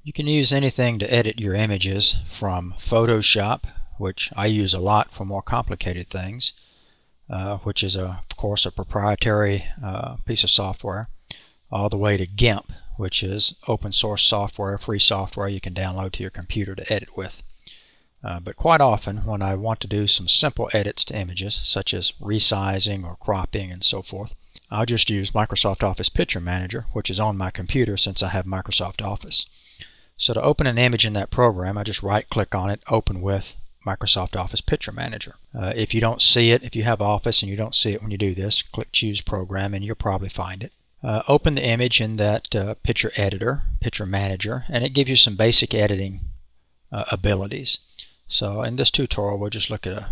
You can use anything to edit your images, from Photoshop, which I use a lot for more complicated things, which is of course a proprietary piece of software, all the way to GIMP, which is open source software, free software you can download to your computer to edit with. But quite often when I want to do some simple edits to images, such as resizing or cropping and so forth, I'll just use Microsoft Office Picture Manager, which is on my computer since I have Microsoft Office. So to open an image in that program, I just right click on it, open with Microsoft Office Picture Manager. If you don't see it, if you have Office and you don't see it when you do this, click Choose Program and you'll probably find it. Open the image in that picture editor, Picture Manager, and it gives you some basic editing abilities. So in this tutorial we'll just look at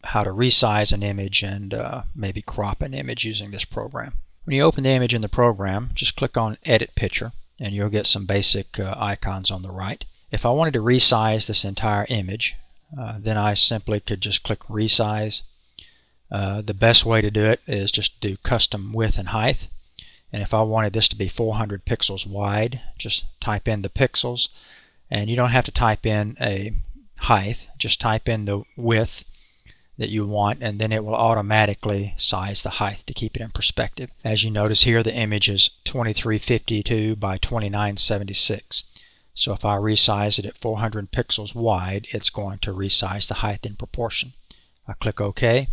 how to resize an image and maybe crop an image using this program. When you open the image in the program, just click on Edit Picture and you'll get some basic icons on the right. If I wanted to resize this entire image, then I simply could just click Resize. The best way to do it is just do Custom Width and Height. And if I wanted this to be 400 pixels wide, just type in the pixels, and you don't have to type in a height, just type in the width that you want, and then it will automatically size the height to keep it in perspective. As you notice here, the image is 2352 by 2976. So if I resize it at 400 pixels wide, it's going to resize the height in proportion. I click OK,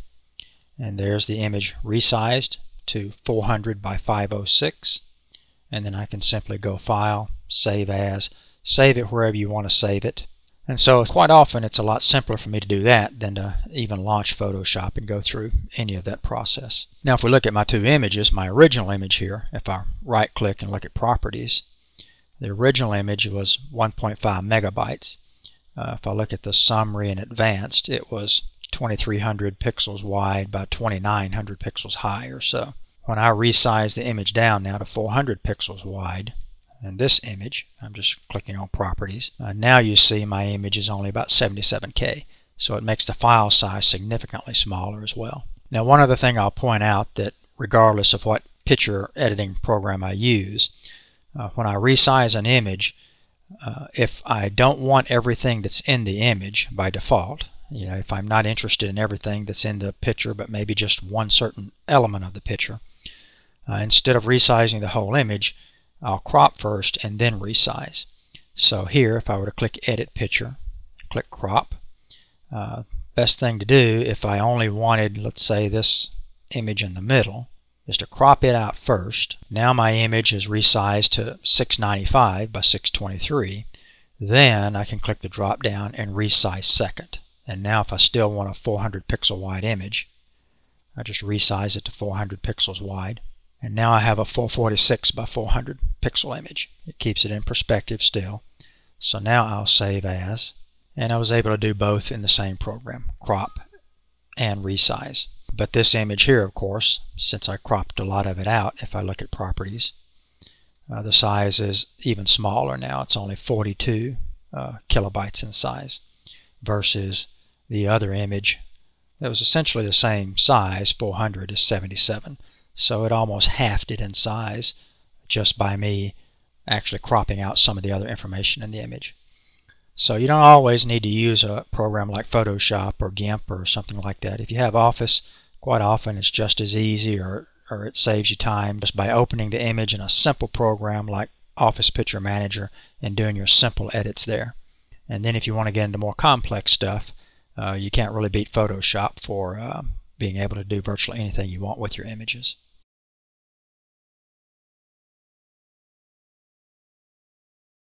and there's the image resized to 400 by 506, and then I can simply go File, Save As, save it wherever you want to save it. And so quite often it's a lot simpler for me to do that than to even launch Photoshop and go through any of that process. Now if we look at my two images, my original image here, if I right click and look at Properties, the original image was 1.5 megabytes. If I look at the Summary and Advanced, it was 2300 pixels wide by 2900 pixels high or so. When I resize the image down now to 400 pixels wide, and this image, I'm just clicking on Properties, now you see my image is only about 77K, so it makes the file size significantly smaller as well. Now one other thing I'll point out, that regardless of what picture editing program I use, when I resize an image, if I don't want everything that's in the image by default, if I'm not interested in everything that's in the picture but maybe just one certain element of the picture, instead of resizing the whole image, I'll crop first and then resize. So here, if I were to click Edit Picture, click Crop, best thing to do if I only wanted, let's say, this image in the middle, is to crop it out first. Now my image is resized to 695 by 623. Then I can click the drop down and resize second. And now if I still want a 400 pixel wide image, I just resize it to 400 pixels wide. And now I have a 446 by 400 pixel image. It keeps it in perspective still. So now I'll save as, and I was able to do both in the same program, crop and resize. But this image here, of course, since I cropped a lot of it out, if I look at Properties, the size is even smaller now. It's only 42 kilobytes in size versus the other image that was essentially the same size, 400, is 77. So it almost halved it in size just by me actually cropping out some of the other information in the image. So you don't always need to use a program like Photoshop or GIMP or something like that. If you have Office, quite often it's just as easy, or it saves you time just by opening the image in a simple program like Office Picture Manager and doing your simple edits there. And then if you want to get into more complex stuff, you can't really beat Photoshop for being able to do virtually anything you want with your images.